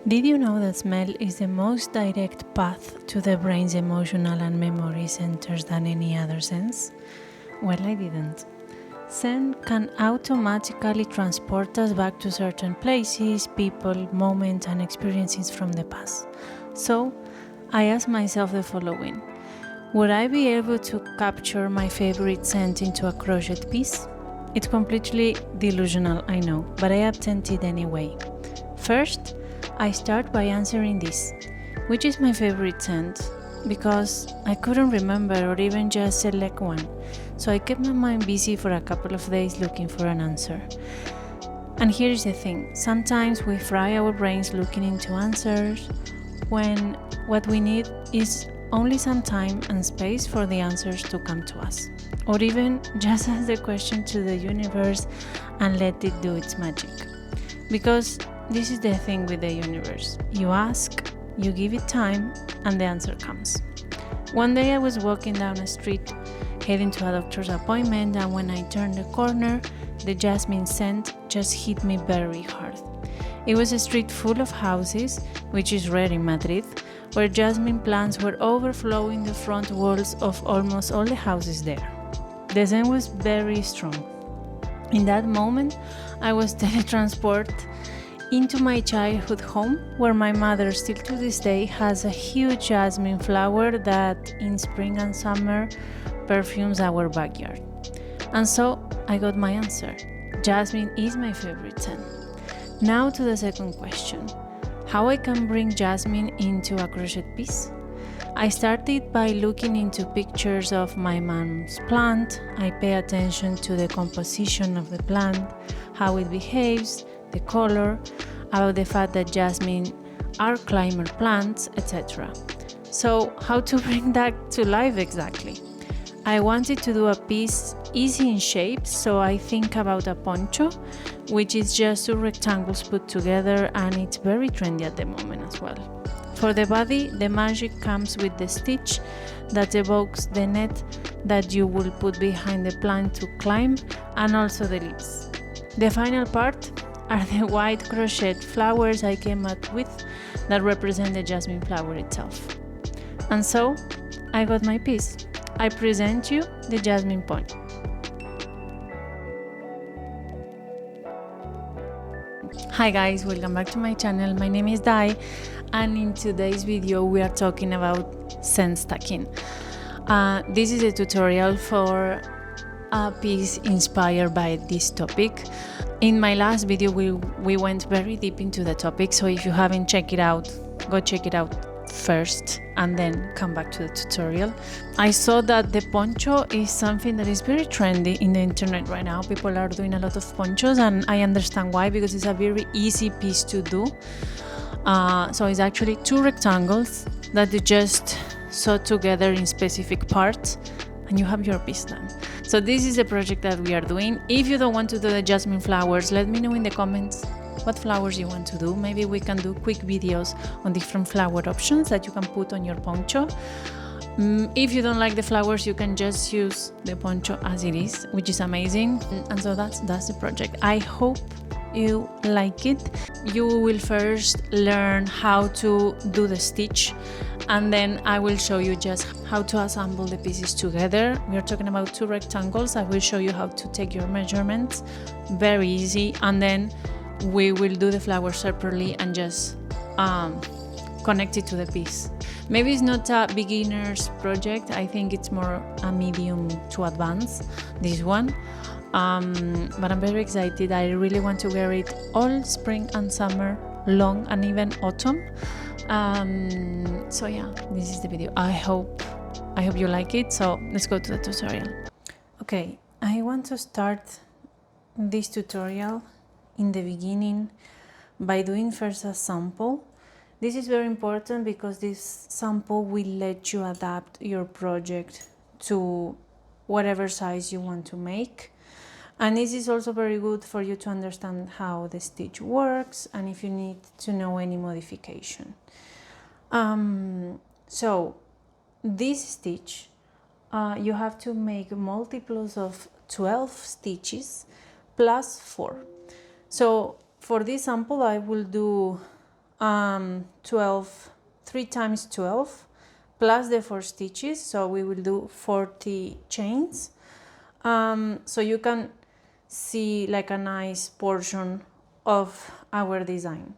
Did you know that smell is the most direct path to the brain's emotional and memory centers than any other sense? Well, I didn't. Scent can automatically transport us back to certain places, people, moments, and experiences from the past. So, I asked myself the following: would I be able to capture my favorite scent into a crochet piece? It's completely delusional, I know, but I attempted anyway. First, I start by answering this: which is my favorite scent? Because I couldn't remember or even just select one, so I kept my mind busy for a couple of days looking for an answer. And here's the thing: sometimes we fry our brains looking into answers when what we need is only some time and space for the answers to come to us. Or even just ask the question to the universe and let it do its magic. Because this is the thing with the universe: you ask, you give it time, and the answer comes. One day I was walking down a street heading to a doctor's appointment, and when I turned the corner, the jasmine scent just hit me very hard. It was a street full of houses, which is rare in Madrid, where jasmine plants were overflowing the front walls of almost all the houses there. The scent was very strong. In that moment, I was teletransported into my childhood home, where my mother still to this day has a huge jasmine flower that in spring and summer perfumes our backyard. And so I got my answer. Jasmine is my favorite scent. Now to the second question: how I can bring jasmine into a crochet piece? I started by looking into pictures of my mom's plant. I pay attention to the composition of the plant, how it behaves, the color, about the fact that jasmine are climber plants, etc. So how to bring that to life exactly? I wanted to do a piece easy in shape, so I think about a poncho, which is just two rectangles put together, and it's very trendy at the moment as well. For the body, the magic comes with the stitch that evokes the net that you will put behind the plant to climb, and also the leaves. The final part are the white crochet flowers I came up with that represent the jasmine flower itself. And so, I got my piece. I present you the jasmine poncho. Hi guys, welcome back to my channel. My name is Dai, and in today's video we are talking about scent stacking. This is a tutorial for a piece inspired by this topic. In my last video we went very deep into the topic, so if you haven't checked it out, go check it out first and then come back to the tutorial. I saw that the poncho is something that is very trendy in the internet right now. People are doing a lot of ponchos, and I understand why, because it's a very easy piece to do. So it's actually two rectangles that you just sew together in specific parts, and you have your piece done. So this is the project that we are doing. If you don't want to do the jasmine flowers, let me know in the comments what flowers you want to do. Maybe we can do quick videos on different flower options that you can put on your poncho. If you don't like the flowers, you can just use the poncho as it is, which is amazing. And so that's the project. I hope you like it. You will first learn how to do the stitch, and then I will show you just how to assemble the pieces together. We are talking about two rectangles. I will show you how to take your measurements, very easy, and then we will do the flowers separately and just connect it to the piece. Maybe it's not a beginner's project. I think it's more a medium to advanced, this one. But I'm very excited. I really want to wear it all spring and summer long, and even autumn. So yeah, this is the video. I hope you like it. So let's go to the tutorial. Okay, I want to start this tutorial in the beginning by doing first a sample. This is very important because this sample will let you adapt your project to whatever size you want to make. And this is also very good for you to understand how the stitch works and if you need to know any modification. So this stitch, you have to make multiples of 12 stitches plus 4. So for this sample I will do 12, 3 times 12 plus the 4 stitches, so we will do 40 chains. So you can see like a nice portion of our design.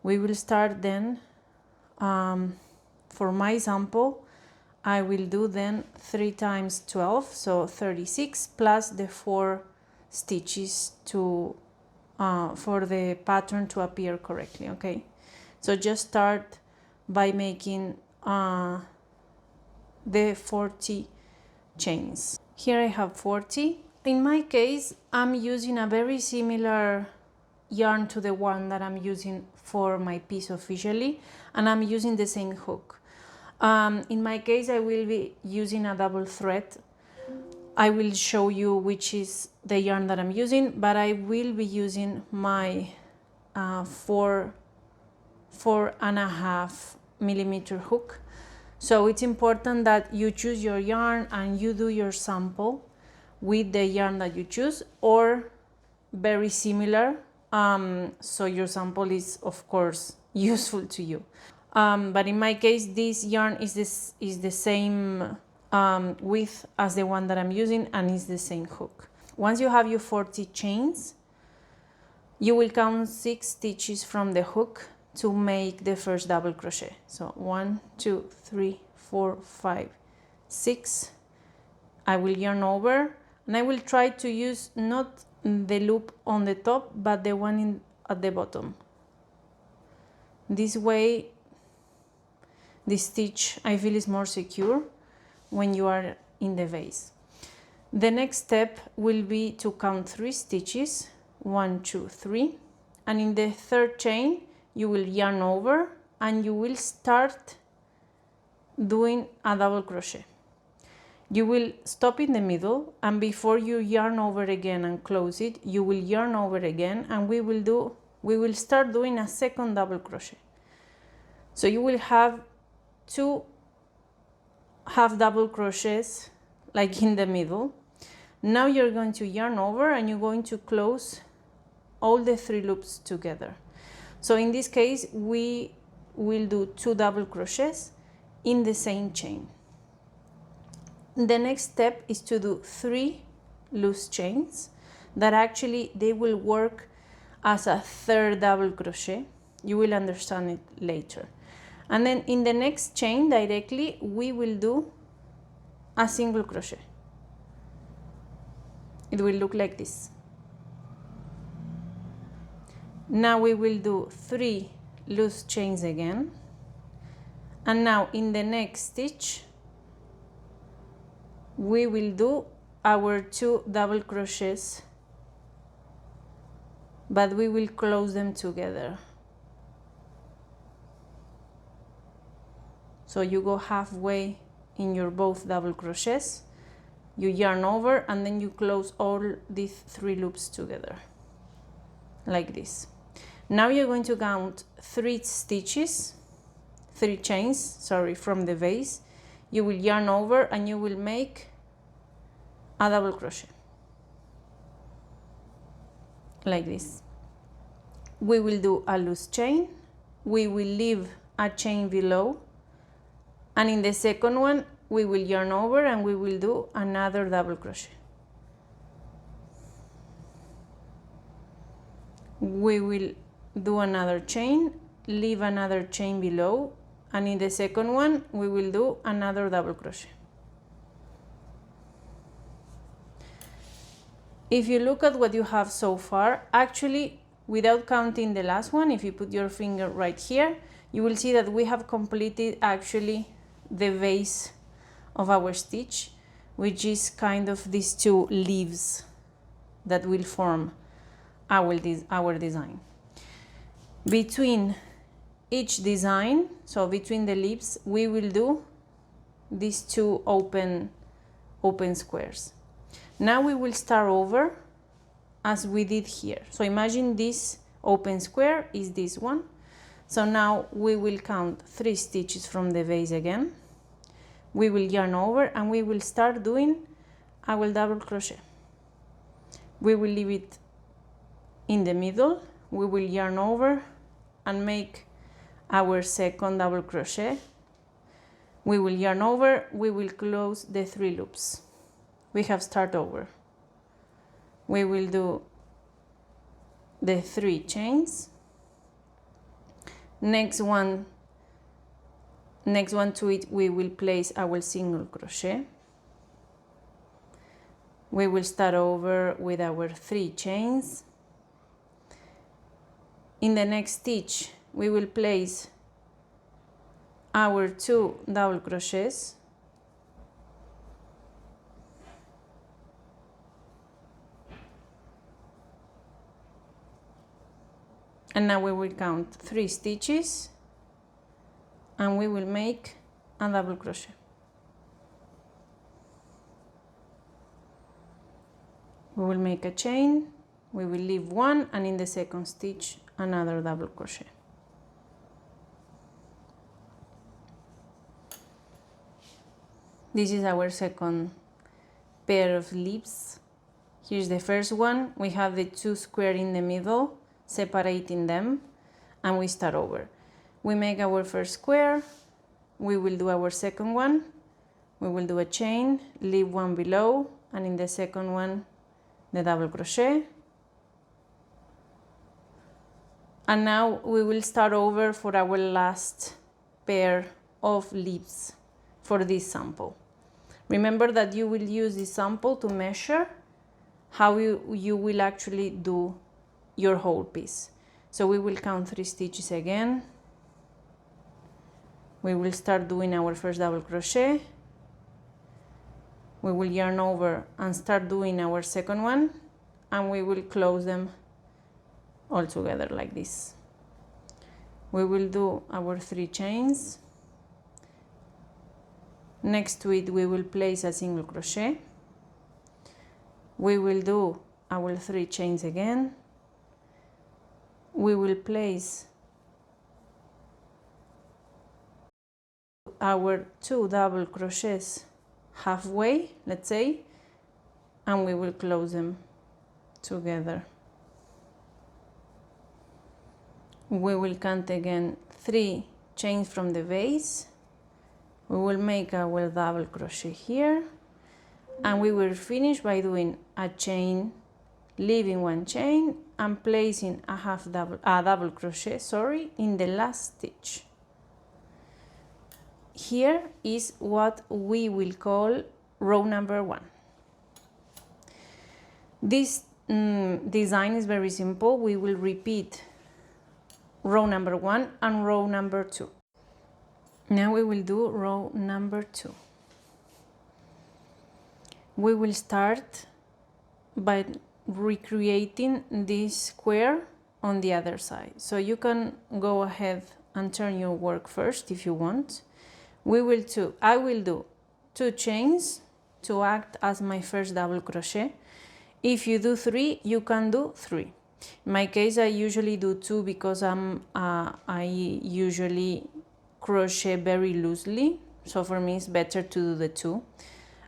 We will start then, for my sample, I will do then 3 times 12, so 36, plus the 4 stitches to for the pattern to appear correctly, okay? So just start by making the 40 chains. Here I have 40. In my case, I'm using a very similar yarn to the one that I'm using for my piece officially, and I'm using the same hook. In my case, I will be using a double thread. I will show you which is the yarn that I'm using, but I will be using my 4.5 millimeter hook. So it's important that you choose your yarn and you do your sample with the yarn that you choose, or very similar, so your sample is of course useful to you. But in my case, this yarn is the same width as the one that I'm using, and is the same hook. Once you have your 40 chains, you will count 6 stitches from the hook to make the first double crochet. So 1, 2, 3, 4, 5, 6. I will yarn over, and I will try to use not the loop on the top, but the one at the bottom. This way, the stitch I feel is more secure when you are in the vase. The next step will be to count 3 stitches, 1, 2, 3, and in the third chain you will yarn over and you will start doing a double crochet. You will stop in the middle, and before you yarn over again and close it, you will yarn over again, and we will start doing a second double crochet. So you will have 2 half double crochets like in the middle. Now you're going to yarn over and you're going to close all the 3 loops together. So in this case, we will do 2 double crochets in the same chain. The next step is to do 3 loose chains that actually they will work as a third double crochet. You will understand it later. And then in the next chain directly, we will do a single crochet. It will look like this. Now we will do 3 loose chains again. And now in the next stitch, we will do our 2 double crochets, but we will close them together. So you go halfway in your both double crochets, you yarn over, and then you close all these 3 loops together, like this. Now you're going to count 3 stitches, 3 chains, sorry, from the vase. You will yarn over and you will make a double crochet, like this. We will do a loose chain, we will leave a chain below, and in the second one we will yarn over and we will do another double crochet. We will do another chain, leave another chain below, and in the second one we will do another double crochet. If you look at what you have so far, actually, without counting the last one, if you put your finger right here, you will see that we have completed actually the base of our stitch, which is kind of these 2 leaves that will form our design. Between each design, so between the leaves, we will do these 2 open squares. Now we will start over as we did here. So imagine this open square is this one. So now we will count 3 stitches from the base again. We will yarn over and we will start doing our double crochet. We will leave it in the middle. We will yarn over and make our second double crochet. We will yarn over, we will close the 3 loops. We have start over. We will do the 3 chains. Next one to it, we will place our single crochet. We will start over with our 3 chains. In the next stitch, we will place our 2 double crochets. And now we will count 3 stitches and we will make a double crochet. We will make a chain, we will leave one, and in the second stitch another double crochet. This is our second pair of leaves. Here's the first one. We have the 2 squares in the middle, separating them, and we start over. We make our first square, we will do our second one, we will do a chain, leave one below, and in the second one the double crochet. And now we will start over for our last pair of leaves for this sample. Remember that you will use this sample to measure how you will actually do your whole piece. So we will count 3 stitches again. We will start doing our first double crochet. We will yarn over and start doing our second one, and we will close them all together like this. We will do our 3 chains. Next to it, we will place a single crochet. We will do our 3 chains again. We will place our 2 double crochets halfway, let's say, and we will close them together. We will count again 3 chains from the base. We will make our double crochet here, and we will finish by doing a chain, leaving 1 chain, and placing a double crochet, in the last stitch. Here is what we will call row number 1. This design is very simple. We will repeat row number 1 and row number 2. Now we will do row number 2. We will start by recreating this square on the other side. So you can go ahead and turn your work first if you want. I will do 2 chains to act as my first double crochet. If you do 3, you can do 3. In my case, I usually do 2 because I usually crochet very loosely. So for me, it's better to do the 2.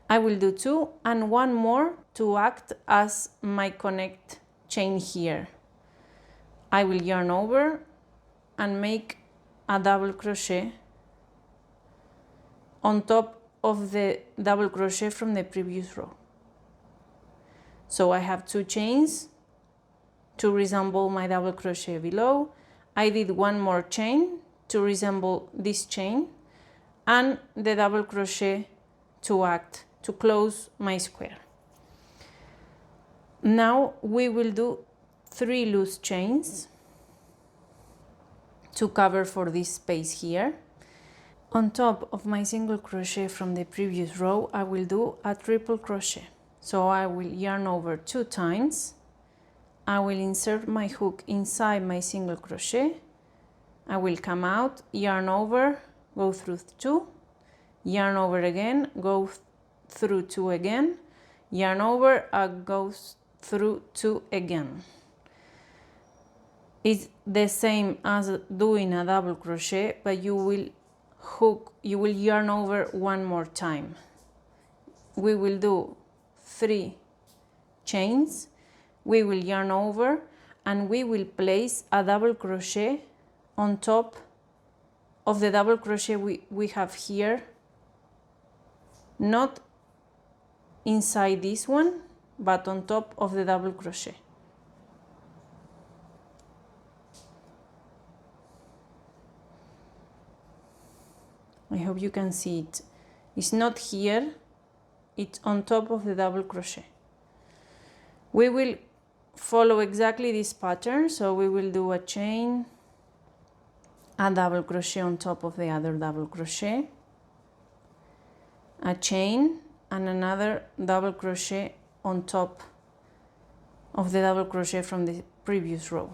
I will do 2 and 1 more to act as my connect chain here. I will yarn over and make a double crochet on top of the double crochet from the previous row. So I have 2 chains to resemble my double crochet below. I did 1 more chain to resemble this chain, and the double crochet to close my square. Now we will do 3 loose chains to cover for this space here. On top of my single crochet from the previous row, I will do a triple crochet. So I will yarn over 2 times. I will insert my hook inside my single crochet. I will come out, yarn over, go through 2, yarn over again, go through 2 again, yarn over, go through 2 again. It's the same as doing a double crochet, but you will yarn over 1 more time. We will do 3 chains, we will yarn over, and we will place a double crochet on top of the double crochet we have here, not inside this one, but on top of the double crochet. I hope you can see it. It's not here, it's on top of the double crochet. We will follow exactly this pattern, so we will do a chain, a double crochet on top of the other double crochet, a chain, and another double crochet on top of the double crochet from the previous row.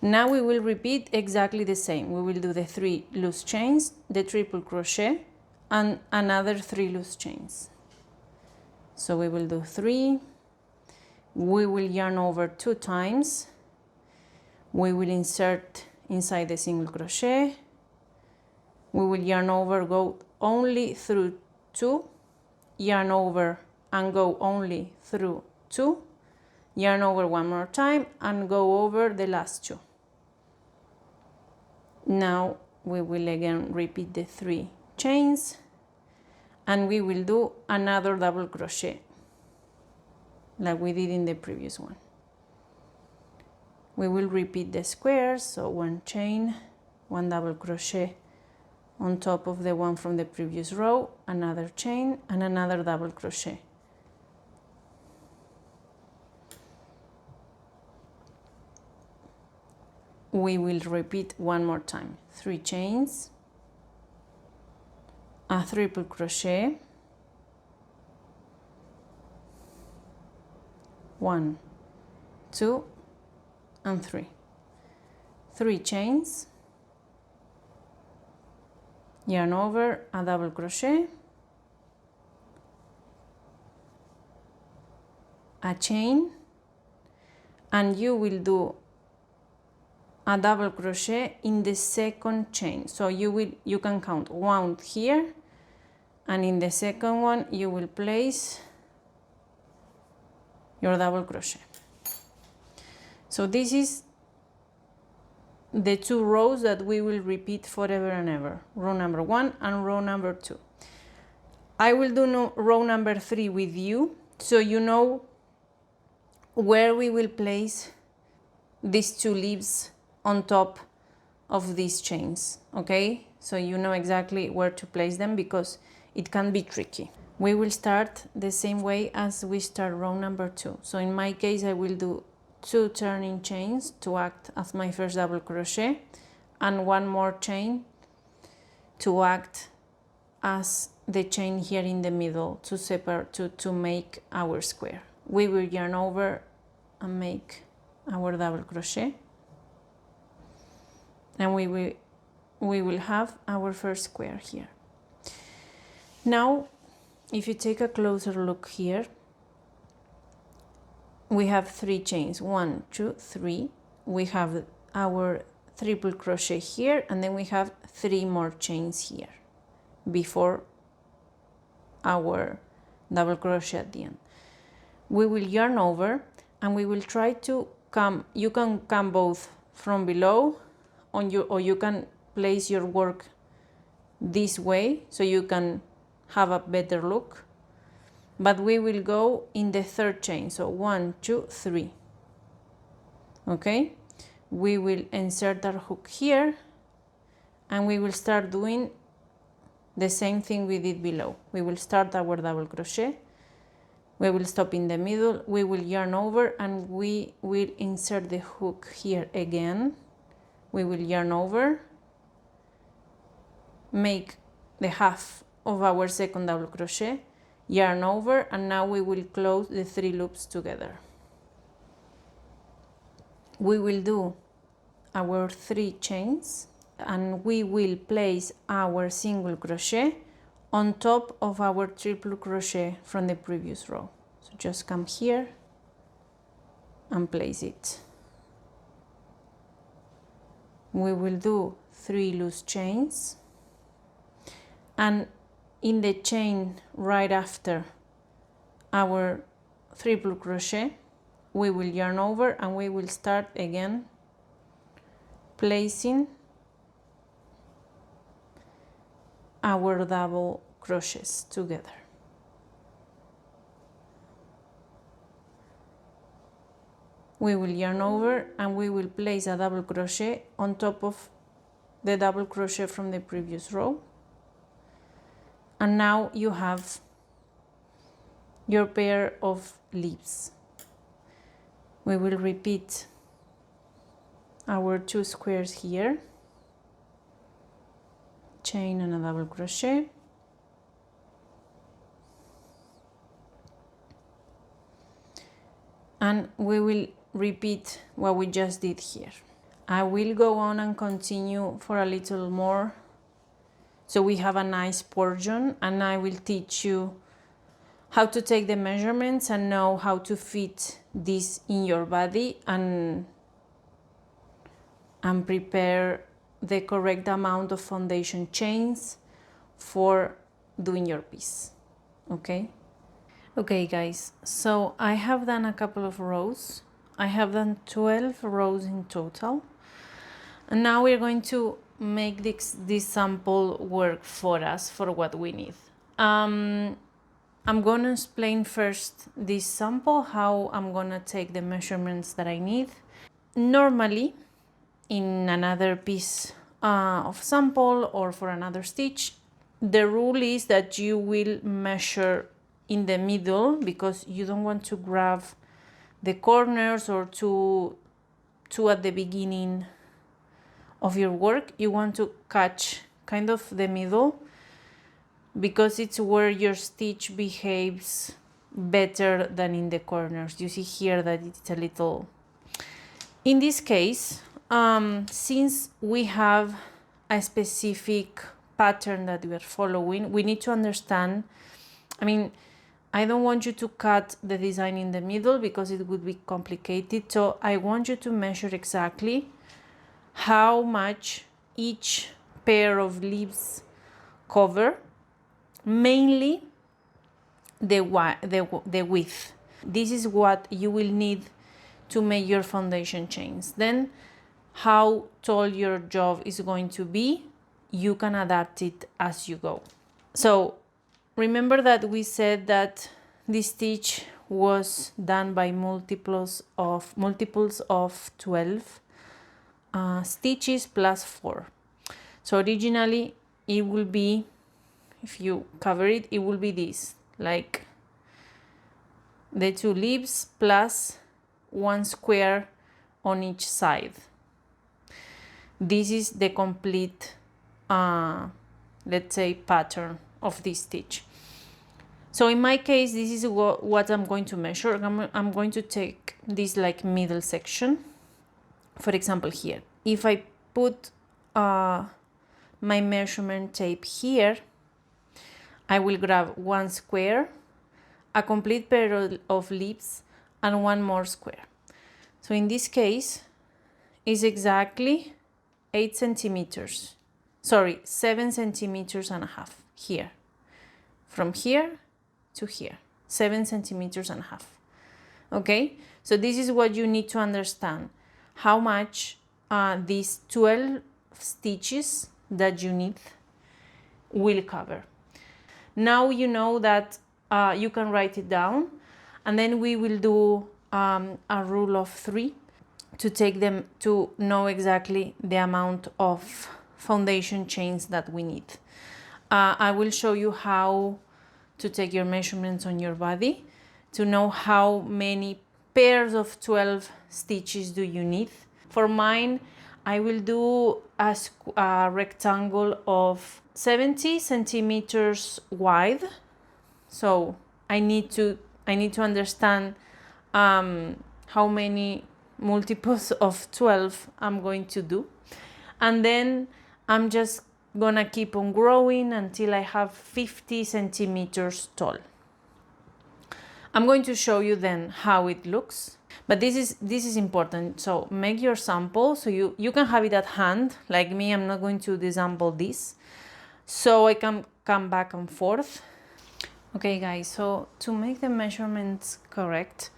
Now we will repeat exactly the same. We will do the 3 loose chains, the triple crochet, and another 3 loose chains. So we will do 3, we will yarn over 2 times, we will insert inside the single crochet, we will yarn over, go only through 2, yarn over and go only through 2, yarn over one more time and go over the last 2. Now we will again repeat the 3 chains, and we will do another double crochet like we did in the previous one. We will repeat the squares, so 1 chain, 1 double crochet on top of the one from the previous row, another chain, and another double crochet. We will repeat one more time. 3 chains, a triple crochet, 1, 2, and 3. 3 chains, yarn over, a double crochet, a chain, and you will do a double crochet in the second chain. So you can count 1 here, and in the second one you will place your double crochet. So this is the 2 rows that we will repeat forever and ever, row number 1 and row number 2. I will do row number 3 with you, so you know where we will place these 2 leaves on top of these chains, okay? So you know exactly where to place them, because it can be tricky. We will start the same way as we start row number 2. So in my case, I will do 2 turning chains to act as my first double crochet, and 1 more chain to act as the chain here in the middle to separate, to make our square. We will yarn over and make our double crochet, and we will have our first square here. Now, if you take a closer look here, we have 3 chains, 1, 2, 3. We have our triple crochet here, and then we have 3 more chains here before our double crochet at the end. We will yarn over, and we will try to come, you can come both from below or you can place your work this way so you can have a better look, but we will go in the 3rd chain, so 1, 2, 3. Okay, we will insert our hook here, and we will start doing the same thing we did below. We will start our double crochet, we will stop in the middle, we will yarn over, and we will insert the hook here again. We will yarn over, make the half of our second double crochet, yarn over, and now we will close the 3 loops together. We will do our 3 chains, and we will place our single crochet on top of our triple crochet from the previous row. So just come here and place it. We will do 3 loose chains, and in the chain right after our triple crochet, we will yarn over, and we will start again placing our double crochets together. We will yarn over and we will place a double crochet on top of the double crochet from the previous row. And now you have your pair of leaves. We will repeat our 2 squares here, chain and a double crochet, and we will repeat what we just did here. I will go on and continue for a little more so we have a nice portion, and I will teach you how to take the measurements and know how to fit this in your body and prepare the correct amount of foundation chains for doing your piece. Okay guys, so I have done a couple of rows. I have done 12 rows in total, and now we're going to make this sample work for us for what we need. I'm going to explain first this sample, how I'm going to take the measurements that I need. Normally, in another piece of sample or for another stitch, the rule is that you will measure in the middle because you don't want to grab the corners or two at the beginning of your work. You want to catch kind of the middle because it's where your stitch behaves better than in the corners. You see here that it's a little... In this case, since we have a specific pattern that we are following, we need to understand, I don't want you to cut the design in the middle because it would be complicated. So I want you to measure exactly how much each pair of leaves cover, mainly the width. This is what you will need to make your foundation chains. Then how tall your job is going to be, you can adapt it as you go. So remember that we said that this stitch was done by multiples of 12 stitches plus 4. So originally it will be, if you cover it, it will be this, like the 2 leaves plus 1 square on each side. This is the complete, let's say, pattern of this stitch. So in my case, this is what I'm going to measure. I'm going to take this like middle section. For example, here, if I put my measurement tape here, I will grab 1 square, a complete pair of leaves, and 1 more square. So in this case, is exactly 8 centimeters. Sorry, 7 centimeters and a half here. From here to here, 7 centimeters and a half. Okay, so this is what you need to understand, how much these 12 stitches that you need will cover. Now you know that you can write it down, and then we will do a rule of 3 to take them to know exactly the amount of foundation chains that we need. I will show you how to take your measurements on your body to know how many pairs of 12 stitches do you need. For mine, I will do a rectangle of 70 centimeters wide. So I need to understand how many multiples of 12 I'm going to do. And then I'm just gonna keep on growing until I have 50 centimeters tall. I'm going to show you then how it looks, but this is important. So make your sample so you can have it at hand. Like me, I'm not going to desample this, so I can come back and forth. Okay guys, so to make the measurements correct,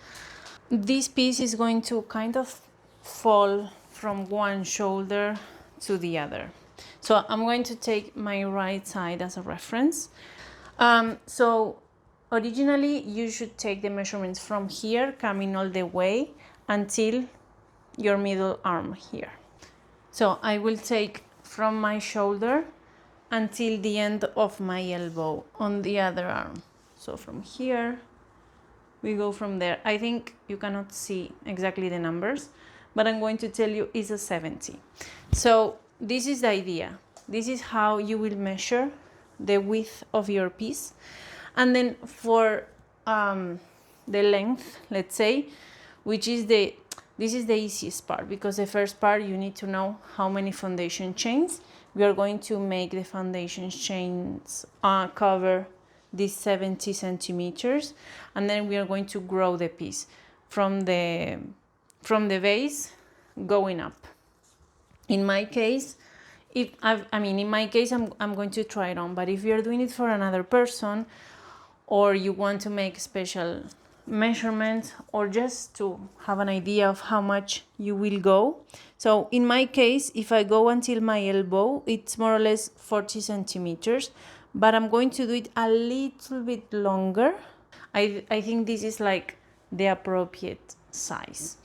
this piece is going to kind of fall from one shoulder to the other. So I'm going to take my right side as a reference. So originally you should take the measurements from here, coming all the way until your middle arm here. So I will take from my shoulder until the end of my elbow on the other arm. So from here, we go from there. I think you cannot see exactly the numbers, but I'm going to tell you it's a 70. So this is the idea. This is how you will measure the width of your piece. And then for the length, let's say, which is this is the easiest part, because the first part you need to know how many foundation chains. We are going to make the foundation chains cover these 70 centimeters, and then we are going to grow the piece from the base going up. In my case, I'm going to try it on, but if you're doing it for another person, or you want to make special measurements, or just to have an idea of how much you will go. So in my case, if I go until my elbow, it's more or less 40 centimeters, but I'm going to do it a little bit longer. I think this is like the appropriate size.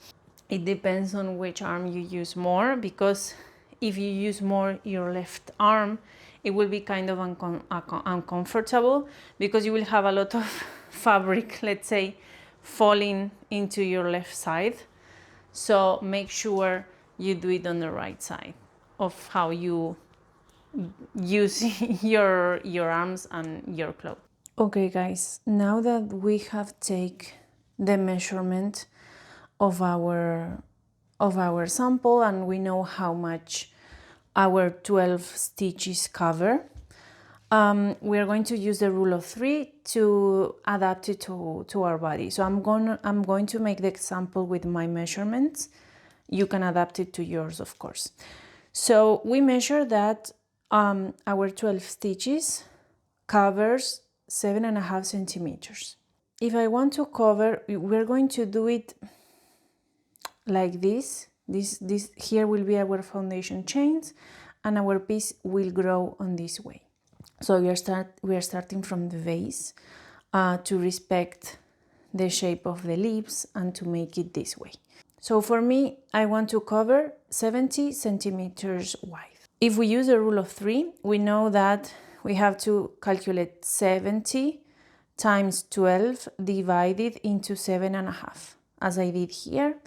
It depends on which arm you use more, because if you use more your left arm, it will be kind of uncomfortable, because you will have a lot of fabric, let's say, falling into your left side. So make sure you do it on the right side of how you use your arms and your clothes. Okay guys, now that we have taken the measurement of our sample and we know how much our 12 stitches cover, we are going to use the rule of 3 to adapt it to our body. So I'm going to make the example with my measurements. You can adapt it to yours, of course. So we measure that our 12 stitches covers 7.5 centimeters. If I want to cover, we're going to do it like this. This here will be our foundation chains, and our piece will grow on this way. So we are starting from the base to respect the shape of the leaves and to make it this way. So for me, I want to cover 70 centimeters wide. If we use the rule of 3, we know that we have to calculate 70 times 12 divided into 7.5. As I did here,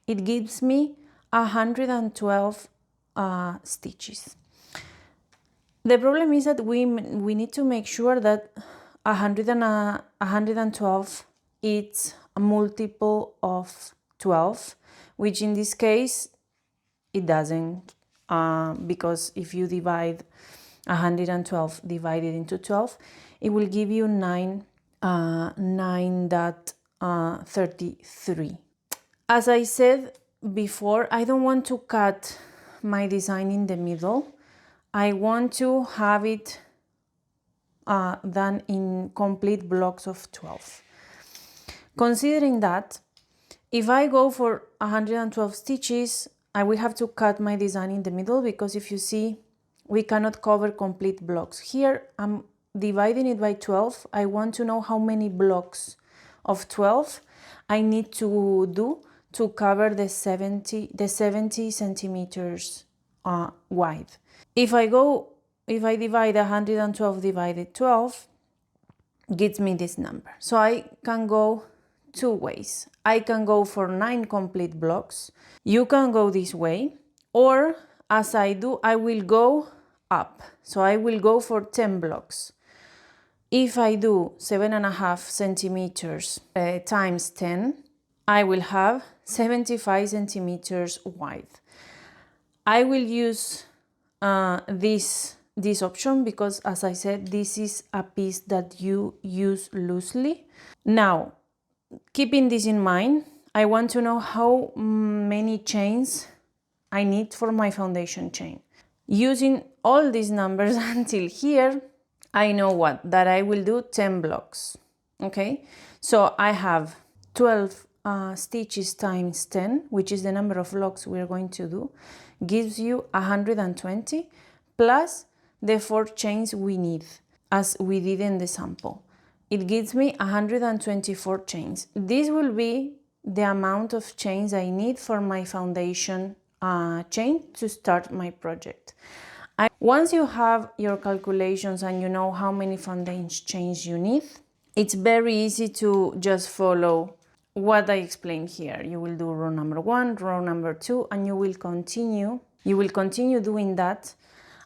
it gives me 112 stitches. The problem is that we need to make sure that 112 is a multiple of 12, which in this case it doesn't, because if you divide 112 divided into 12, it will give you 9.33. As I said before, I don't want to cut my design in the middle. I want to have it done in complete blocks of 12. Considering that, if I go for 112 stitches, I will have to cut my design in the middle, because if you see, we cannot cover complete blocks. Here, I'm dividing it by 12. I want to know how many blocks of 12 I need to do to cover the 70 centimeters wide. If I divide 112 divided 12, gives me this number. So I can go two ways. I can go for 9 complete blocks. You can go this way, or as I do, I will go up. So I will go for 10 blocks. If I do 7.5 centimeters times 10, I will have 75 centimeters wide. I will use this option because, as I said, this is a piece that you use loosely. Now, keeping this in mind, I want to know how many chains I need for my foundation chain. Using all these numbers until here, I know that I will do 10 blocks. Okay, so I have 12 stitches times 10, which is the number of blocks we're going to do, gives you 120 plus the 4 chains we need, as we did in the sample. It gives me 124 chains. This will be the amount of chains I need for my foundation chain to start my project. Once you have your calculations and you know how many foundation chains you need, it's very easy to just follow what I explained here. You will do row number 1, row number 2, and you will continue doing that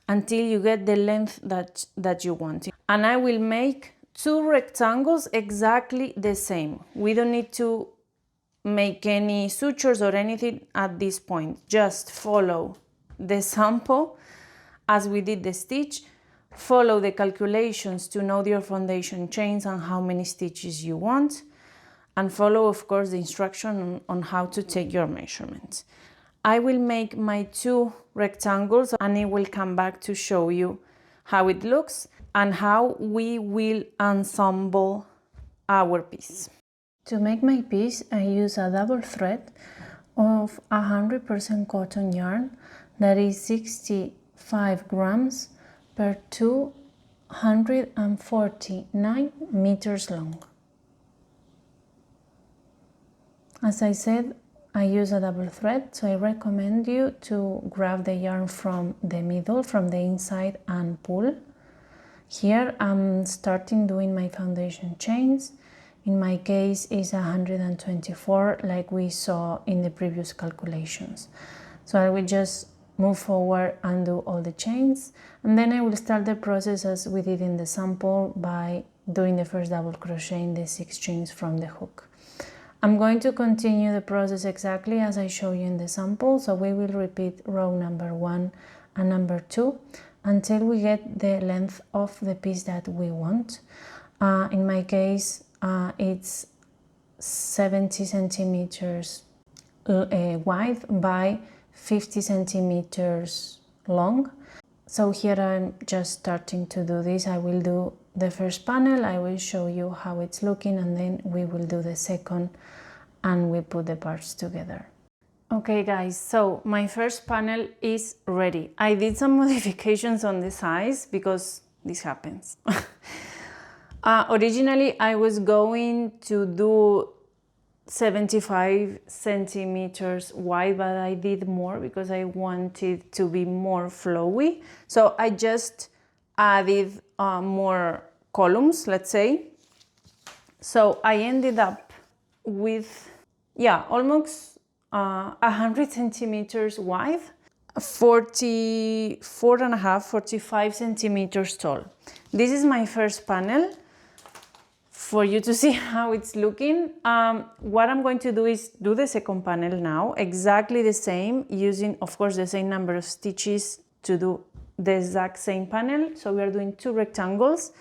until you get the length that you want. And I will make 2 rectangles exactly the same. We don't need to make any sutures or anything at this point. Just follow the sample as we did the stitch. Follow the calculations to know your foundation chains and how many stitches you want. And follow, of course, the instruction on how to take your measurements. I will make my 2 rectangles and I will come back to show you how it looks and how we will ensemble our piece. To make my piece, I use a double thread of 100% cotton yarn that is 65 grams per 249 meters long. As I said, I use a double thread, so I recommend you to grab the yarn from the middle, from the inside, and pull. Here I'm starting doing my foundation chains. In my case is 124, like we saw in the previous calculations. So I will just move forward and do all the chains, and then I will start the process as we did in the sample by doing the first double crochet in the 6 chains from the hook. I'm going to continue the process exactly as I show you in the sample, so we will repeat row number 1 and number 2 until we get the length of the piece that we want. In my case, it's 70 centimeters wide by 50 centimeters long. So here I'm just starting to do this. I will do the first panel, I will show you how it's looking, and then we will do the second and we put the parts together. Okay guys, so my first panel is ready. I did some modifications on the size because this happens. Originally I was going to do 75 centimeters wide, but I did more because I wanted to be more flowy. So I just added more columns, let's say. So I ended up with, almost 100 centimeters wide, 45 centimeters tall. This is my first panel for you to see how it's looking. What I'm going to do is do the second panel now, exactly the same, using, of course, the same number of stitches to do the exact same panel. So we are doing 2 rectangles.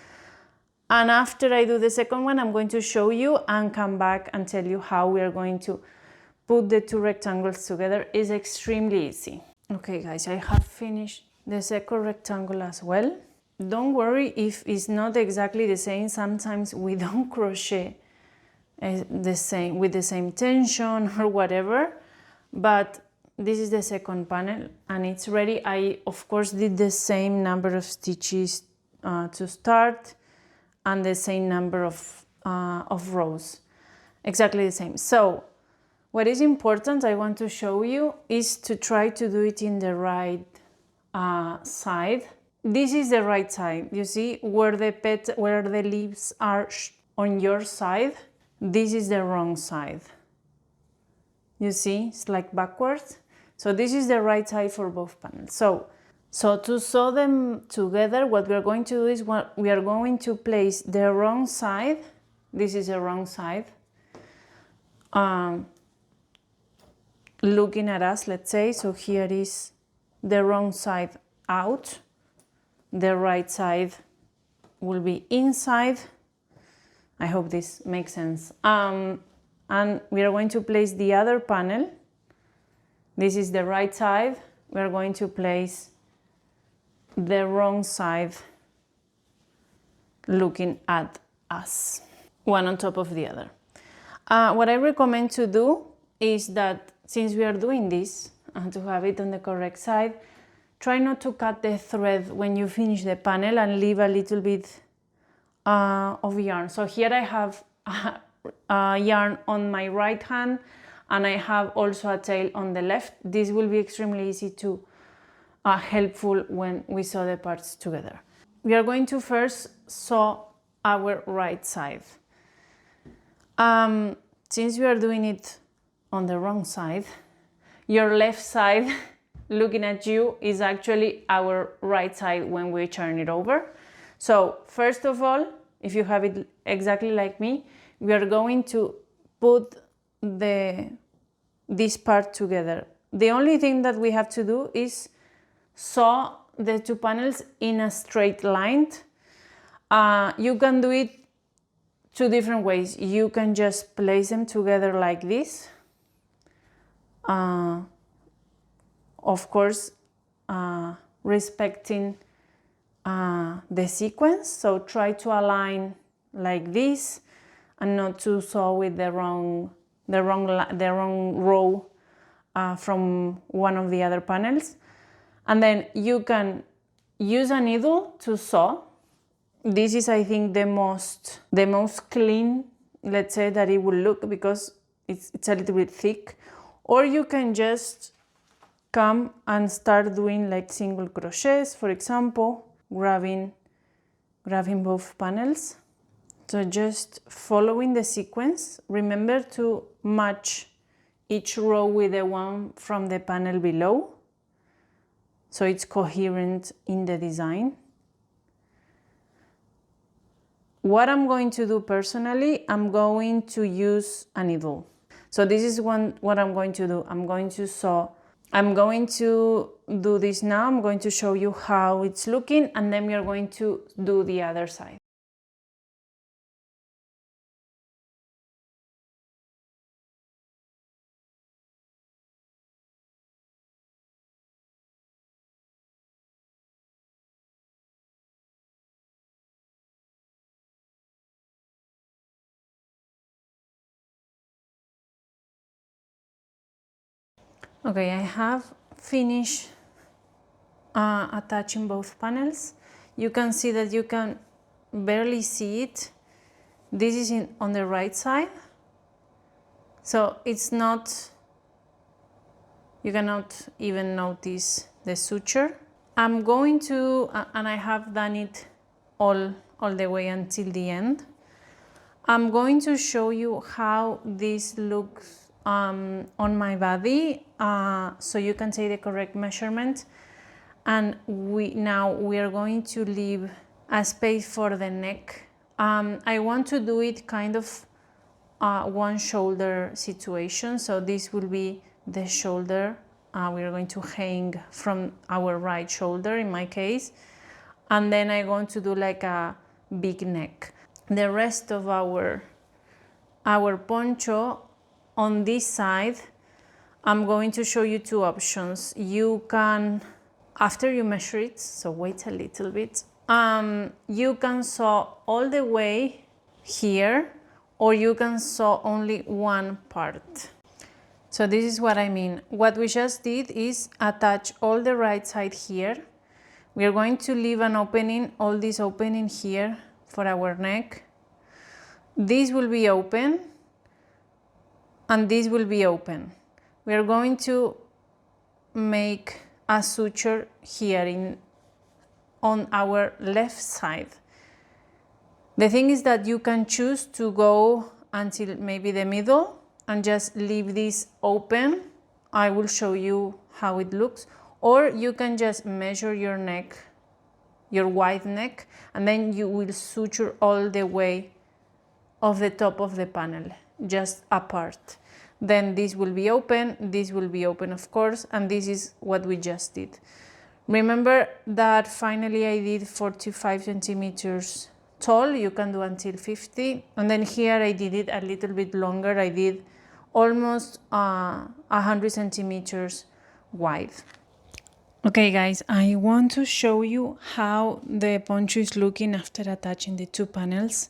And after I do the second one, I'm going to show you and come back and tell you how we are going to put the 2 rectangles together. It's extremely easy. Okay guys, I have finished the second rectangle as well. Don't worry if it's not exactly the same. Sometimes we don't crochet with the same tension or whatever, but this is the second panel and it's ready. I of course did the same number of stitches to start and the same number of rows, exactly the same. So what is important, I want to show you, is to try to do it in the right side. This is the right side. You see where the leaves are on your side. This is the wrong side. You see, it's like backwards. So this is the right side for both panels. So to sew them together, what we are going to do is we are going to place the wrong side. This is the wrong side. Looking at us, let's say. So here is the wrong side out. The right side will be inside. I hope this makes sense. And we are going to place the other panel. This is the right side. We are going to place the wrong side looking at us, one on top of the other. What I recommend to do is that since we are doing this, to have it on the correct side, try not to cut the thread when you finish the panel and leave a little bit of yarn. So here I have yarn on my right hand, and I have also a tail on the left. This will be extremely easy to helpful when we sew the parts together. We are going to first sew our right side. Since we are doing it on the wrong side, your left side looking at you is actually our right side when we turn it over. So first of all, if you have it exactly like me, we are going to put this part together. The only thing that we have to do is sew the two panels in a straight line. You can do it two different ways. You can just place them together like this. Of course, respecting the sequence. So try to align like this and not to sew with the wrong row from one of the other panels. And then you can use a needle to sew. This is, I think, the most clean, let's say, that it will look, because it's a little bit thick. Or you can just come and start doing like single crochets, for example, grabbing both panels. So just following the sequence. Remember to match each row with the one from the panel below, so it's coherent in the design. What I'm going to do personally, I'm going to use a needle. So this is what I'm going to do. I'm going to do this now. I'm going to show you how it's looking, and then we are going to do the other side. Okay, I have finished attaching both panels. You can see that you can barely see it. This is on the right side, so it's not, you cannot even notice the suture. I'm going to, and I have done it all the way until the end. I'm going to show you how this looks on my body, so you can take the correct measurement. And now we are going to leave a space for the neck. I want to do it kind of one shoulder situation. So this will be the shoulder. We are going to hang from our right shoulder in my case. And then I'm going to do like a big neck. The rest of our poncho on this side, I'm going to show you two options. You can, after you measure it, so wait a little bit, you can sew all the way here, or you can sew only one part. So this is what I mean. What we just did is attach all the right side here. We are going to leave an opening, all this opening here for our neck. This will be open, and this will be open. We are going to make a suture here on our left side. The thing is that you can choose to go until maybe the middle and just leave this open. I will show you how it looks. Or you can just measure your neck, your wide neck, and then you will suture all the way of the top of the panel, just apart. Then this will be open, of course, and this is what we just did. Remember that finally I did 45 centimeters tall. You can do until 50. And then here I did it a little bit longer. I did almost 100 centimeters wide. Okay guys, I want to show you how the poncho is looking after attaching the two panels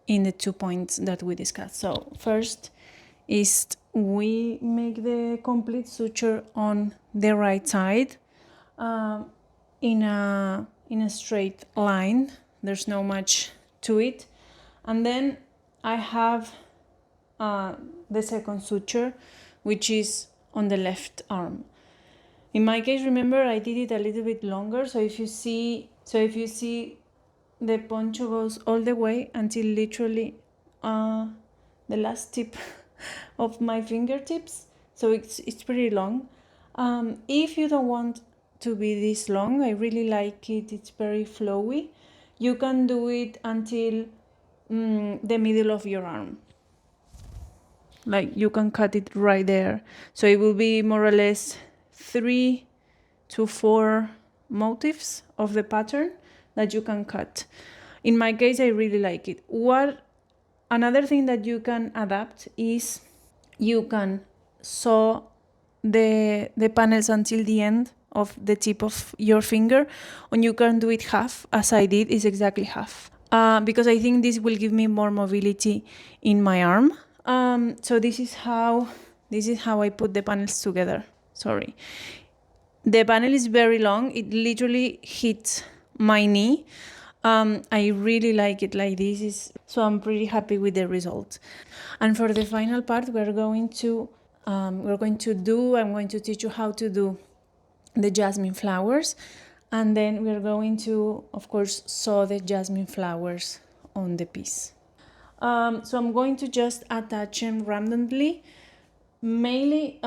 in the 2 points that we discussed. So first is we make the complete suture on the right side, in a straight line. There's no much to it. And then I have the second suture, which is on the left arm. In my case, remember, I did it a little bit longer. So if you see the poncho goes all the way until literally the last tip of my fingertips. So it's pretty long. If you don't want to be this long, I really like it. It's very flowy. You can do it until the middle of your arm. Like you can cut it right there. So it will be more or less 3 to 4 motifs of the pattern that you can cut. In my case, I really like it. Another thing that you can adapt is you can sew the panels until the end of the tip of your finger, and you can do it half, as I did, is exactly half. Because I think this will give me more mobility in my arm. So this is how I put the panels together. Sorry. The panel is very long. It literally hits my knee. I really like it like this. So I'm pretty happy with the result. And for the final part, I'm going to teach you how to do the jasmine flowers. And then we're going to, of course, sew the jasmine flowers on the piece. So I'm going to just attach them randomly. Mainly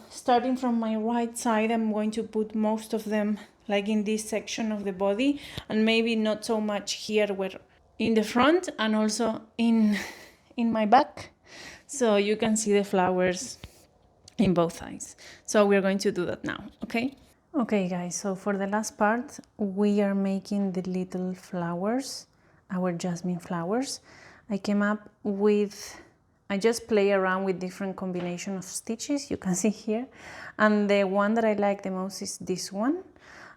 starting from my right side, I'm going to put most of them like in this section of the body, and maybe not so much here where in the front, and also in my back, so you can see the flowers in both sides. So we're going to do that now. Okay guys, so for the last part we are making the little flowers, our jasmine flowers. I just play around with different combination of stitches, you can see here, and the one that I like the most is this one.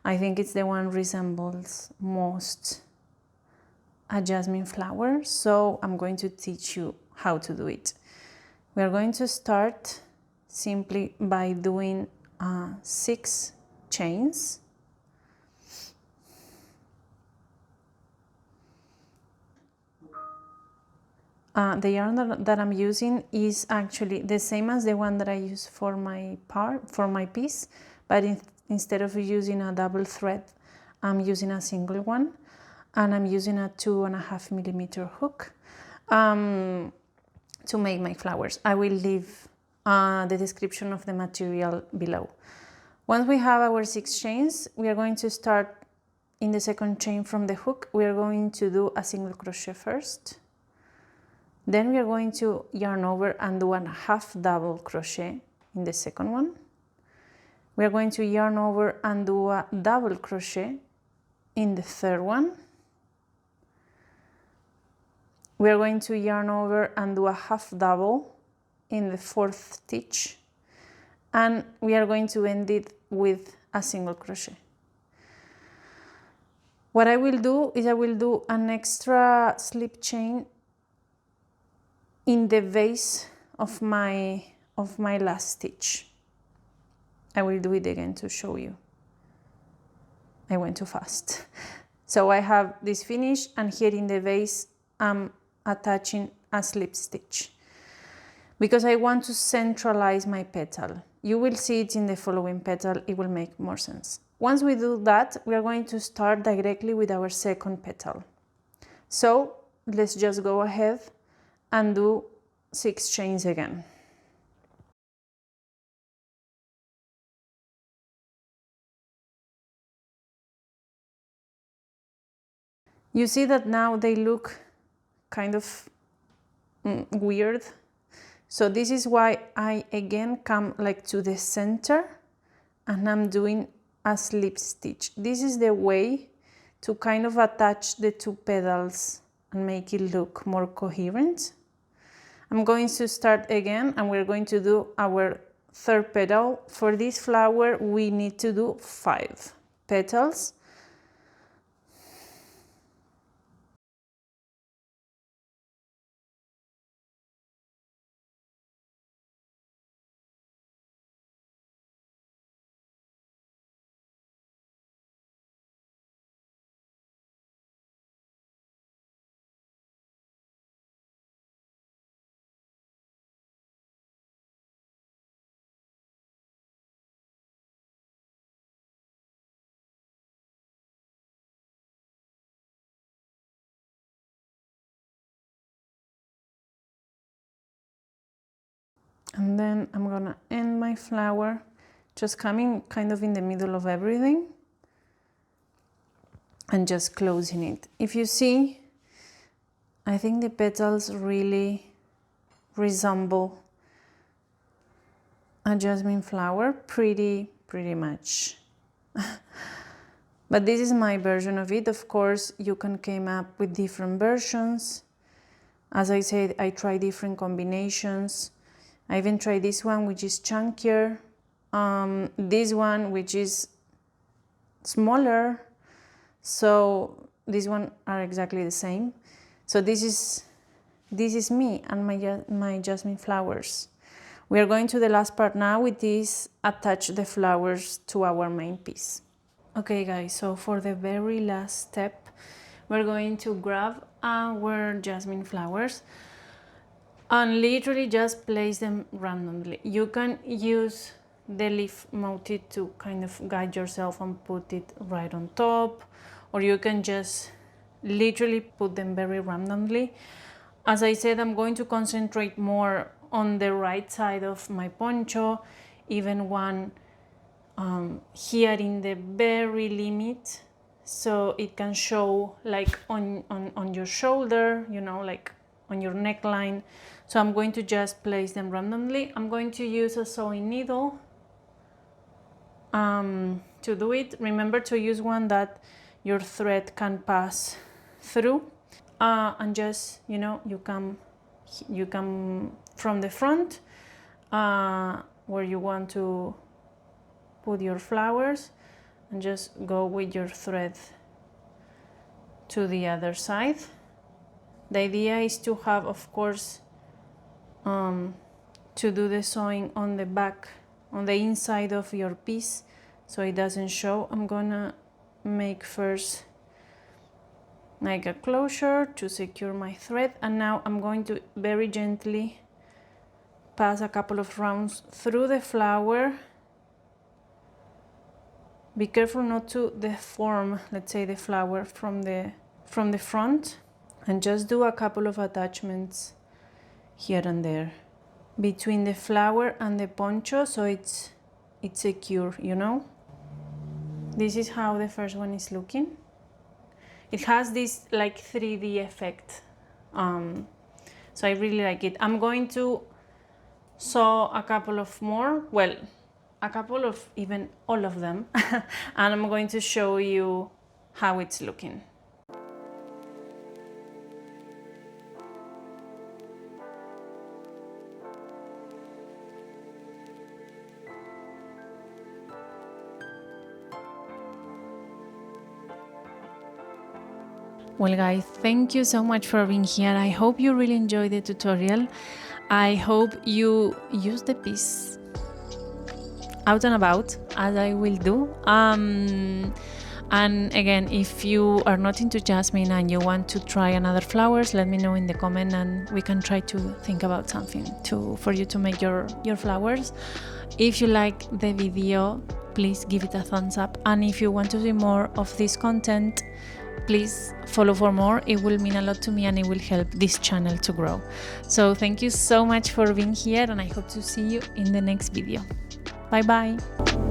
I think it's the one resembles most a jasmine flower, so I'm going to teach you how to do it. We are going to start simply by doing 6 chains. The yarn that I'm using is actually the same as the one that I use for my piece, but instead of using a double thread, I'm using a single one, and I'm using a 2.5 millimeter hook to make my flowers. I will leave the description of the material below. Once we have our 6 chains, we are going to start in the second chain from the hook. We are going to do a single crochet first. Then we are going to yarn over and do a half double crochet in the second one. We are going to yarn over and do a double crochet in the third one. We are going to yarn over and do a half double in the fourth stitch, and we are going to end it with a single crochet. What I will do is I will do an extra slip chain in the base of my last stitch. I will do it again to show you. I went too fast. So I have this finished, and here in the base I'm attaching a slip stitch because I want to centralize my petal. You will see it in the following petal, it will make more sense. Once we do that, we are going to start directly with our second petal. So let's just go ahead and do 6 chains again. You see that now they look kind of weird. So this is why I again come like to the center and I'm doing a slip stitch. This is the way to kind of attach the 2 petals and make it look more coherent. I'm going to start again, and we're going to do our third petal. For this flower we need to do 5 petals. And then I'm gonna end my flower, just coming kind of in the middle of everything and just closing it. If you see, I think the petals really resemble a jasmine flower pretty much. But this is my version of it. Of course, you can come up with different versions. As I said, I try different combinations. I even tried this one, which is chunkier. This one, which is smaller. So these one are exactly the same. So this is me and my jasmine flowers. We are going to the last part now, with this attach the flowers to our main piece. Okay guys, so for the very last step, we're going to grab our jasmine flowers and literally just place them randomly. You can use the leaf motif to kind of guide yourself and put it right on top, or you can just literally put them very randomly. As I said, I'm going to concentrate more on the right side of my poncho, even one here in the very limit, so it can show like on your shoulder, you know, like on your neckline. So I'm going to just place them randomly. I'm going to use a sewing needle to do it. Remember to use one that your thread can pass through, and just, you know, you come from the front where you want to put your flowers, and just go with your thread to the other side. The idea is to have, of course, to do the sewing on the back, on the inside of your piece, so it doesn't show. I'm gonna make first like a closure to secure my thread, and now I'm going to very gently pass a couple of rounds through the flower. Be careful not to deform, let's say, the flower from the front, and just do a couple of attachments here and there between the flower and the poncho, so it's secure, you know. This is how the first one is looking. It has this like 3D effect, so I really like it. I'm going to sew a couple of more, well, a couple of, even all of them, and I'm going to show you how it's looking. Well guys, thank you so much for being here. I hope you really enjoyed the tutorial. I hope you use the piece out and about, as I will do. And again, if you are not into jasmine and you want to try another flowers, let me know in the comment and we can try to think about something for you to make your flowers. If you like the video, please give it a thumbs up, and if you want to see more of this content, please follow for more. It will mean a lot to me and it will help this channel to grow. So thank you so much for being here, and I hope to see you in the next video. Bye bye.